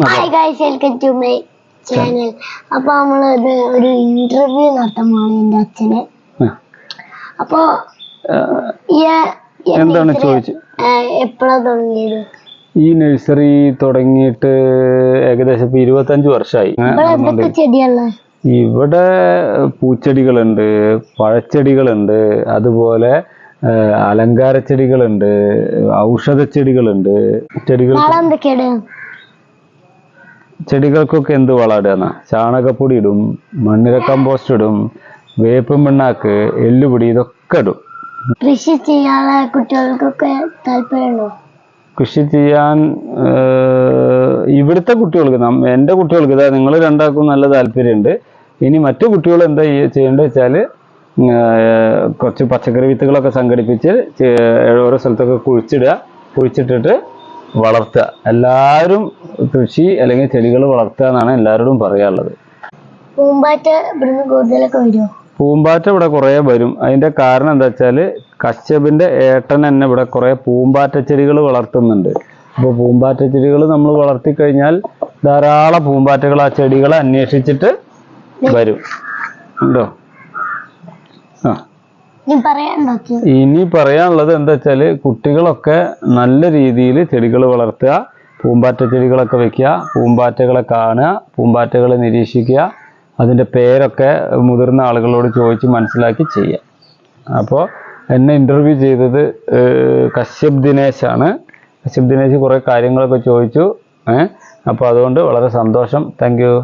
Hi guys, welcome to my channel. അപ്പൊ നമ്മളത് ഒരു ഇന്റർവ്യൂ നടത്താൻ പോവാണ് എന്റെ അച്ഛന്. അപ്പൊ എന്താണ് ചോദിച്ചത്? എപ്പോഴാ തുടങ്ങിയത്? ഈ നഴ്സറി തുടങ്ങിയിട്ട് ഏകദേശം 25 വർഷമായി. എന്തൊക്കെ ചെടികളാ? ഇവിടെ പൂച്ചെടികളുണ്ട്, പഴച്ചെടികളുണ്ട്, അതുപോലെ അലങ്കാര ചെടികളുണ്ട്, ഔഷധ ചെടികളുണ്ട്. ചെടികൾക്കൊക്കെ എന്ത് വളമിടുക? ചാണകപ്പൊടി ഇടും, മണ്ണിര കമ്പോസ്റ്റ് ഇടും, വേപ്പും പിണ്ണാക്ക്, എല്ലുപൊടി, ഇതൊക്കെ ഇടും. കൃഷി ചെയ്യാനുള്ള കുട്ടികൾക്കൊക്കെ താല്പര്യമുണ്ടോ? കൃഷി ചെയ്യാൻ ഇവിടുത്തെ കുട്ടികൾക്ക്, എൻ്റെ കുട്ടികൾക്ക്, ഇതാ നിങ്ങൾ രണ്ടാൾക്കും നല്ല താല്പര്യമുണ്ട്. ഇനി മറ്റു കുട്ടികൾ എന്താ ചെയ്യേണ്ടത് വെച്ചാൽ കുറച്ച് പച്ചക്കറി വിത്തുകളൊക്കെ സംഘടിപ്പിച്ച് ഓരോ സ്ഥലത്തൊക്കെ കുഴിച്ചിട്ടിട്ട് വളർത്തുക. എല്ലാവരും കൃഷി അല്ലെങ്കിൽ ചെടികൾ വളർത്തുക എന്നാണ് എല്ലാവരോടും പറയാനുള്ളത്. പൂമ്പാറ്റ ഇവിടുന്ന് കൂടുതലൊക്കെ വരുമോ? പൂമ്പാറ്റ ഇവിടെ കുറേ വരും. അതിൻ്റെ കാരണം എന്താ വെച്ചാൽ കശ്യപിൻ്റെ ഏട്ടൻ തന്നെ ഇവിടെ കുറേ പൂമ്പാറ്റ ചെടികൾ വളർത്തുന്നുണ്ട്. അപ്പോൾ പൂമ്പാറ്റ ചെടികൾ നമ്മൾ വളർത്തിക്കഴിഞ്ഞാൽ ധാരാളം പൂമ്പാറ്റകൾ ആ ചെടികളെ അന്വേഷിച്ചിട്ട് വരും. ഉണ്ടോ? ഇനി പറയാനുള്ളത് എന്താ വെച്ചാൽ കുട്ടികളൊക്കെ നല്ല രീതിയിൽ ചെടികൾ വളർത്തുക, പൂമ്പാറ്റ ചെടികളൊക്കെ വെക്കുക, പൂമ്പാറ്റകളെ കാണുക, പൂമ്പാറ്റകളെ നിരീക്ഷിക്കുക, അതിൻ്റെ പേരൊക്കെ മുതിർന്ന ആളുകളോട് ചോദിച്ച് മനസ്സിലാക്കി ചെയ്യുക. അപ്പോൾ എന്നെ ഇൻ്റർവ്യൂ ചെയ്തത് കശ്യപ് ദിനേശാണ്. കശ്യപ് ദിനേശ് കുറേ കാര്യങ്ങളൊക്കെ ചോദിച്ചു. അപ്പോൾ അതുകൊണ്ട് വളരെ സന്തോഷം. Thank you.